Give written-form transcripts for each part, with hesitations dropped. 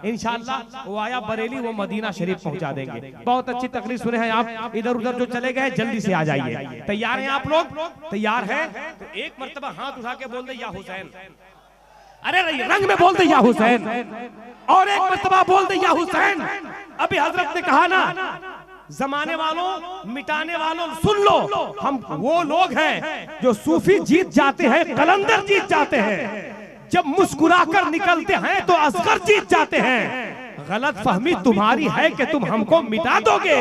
इंशाअल्लाह वो आया बरेली, वो मदीना शरीफ पहुंचा देंगे। बहुत अच्छी तकरीर सुने हैं आप, इधर उधर जो चले गए जल्दी से आ जाइए। तैयार हैं आप लोग? तैयार हैं तो एक मर्तबा हाथ उठा के बोल दे या हुसैन। अरे रंग में बोल दे या हुसैन, और एक मर्तबा बोल दे या हुसैन। अभी हजरत ने कहा ना, जमाने वालों, मिटाने वालों, सुन लो, हम वो लोग हैं जो सूफी जीत जाते हैं, कलंदर जीत जाते हैं। जब मुस्कुराकर निकलते हैं तो असगर जीत जाते हैं। गलत फहमी तुम्हारी है कि तुम हमको मिटा दोगे,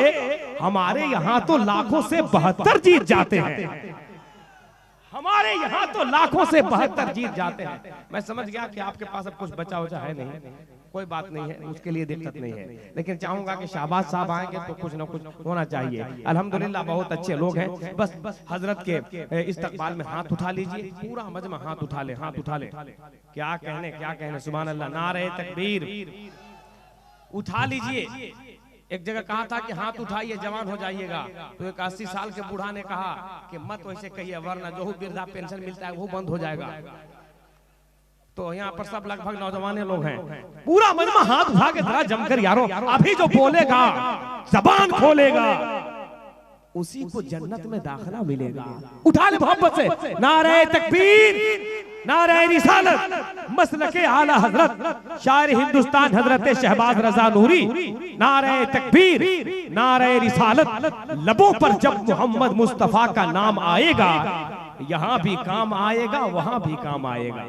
हमारे यहाँ तो लाखों से 72 जीत जाते हैं। हमारे यहाँ तो लाखों से 72 जीत जाते हैं। मैं समझ गया कि आपके पास अब कुछ बचा वचा है नहीं, कोई बात नहीं है, उसके लिए दिक्कत नहीं है, लेकिन चाहूंगा कि शाहबाज साहब आएंगे तो कुछ ना कुछ होना चाहिए। अल्हम्दुलिल्लाह बहुत अच्छे लोग हैं। बस हजरत के इस्तकबाल में हाथ उठा लीजिए, पूरा मजमा हाथ उठा ले, हाथ उठा ले। क्या कहने सुभान अल्लाह, नारे तकबीर, उठा लीजिए। एक जगह कहा था कि हाथ उठाइए जवान हो जाइएगा, तो एक 80 साल के बूढ़ा ने कहा कि मत वैसे कहिए, वरना जो वृद्धा पेंशन मिलता है वो बंद हो जाएगा। तो यहाँ पर सब लगभग नौजवान लोग हैं। पूरा मजमा हाथ उठा के जरा जमकर यारो, अभी जो बोलेगा, जबान खोलेगा, उसी को जन्नत में दाखिला मिलेगा। उठा ले मोहब्बत से, नारे तकबीर, नारे रिसालत, मसलके आला हजरत शायर हिंदुस्तान हजरत शहबाज रजा नूरी। नारे तकबीर, नारे रिसालत। लबों पर जब मोहम्मद मुस्तफा का नाम आएगा, यहाँ भी काम आएगा, वहां भी काम आएगा।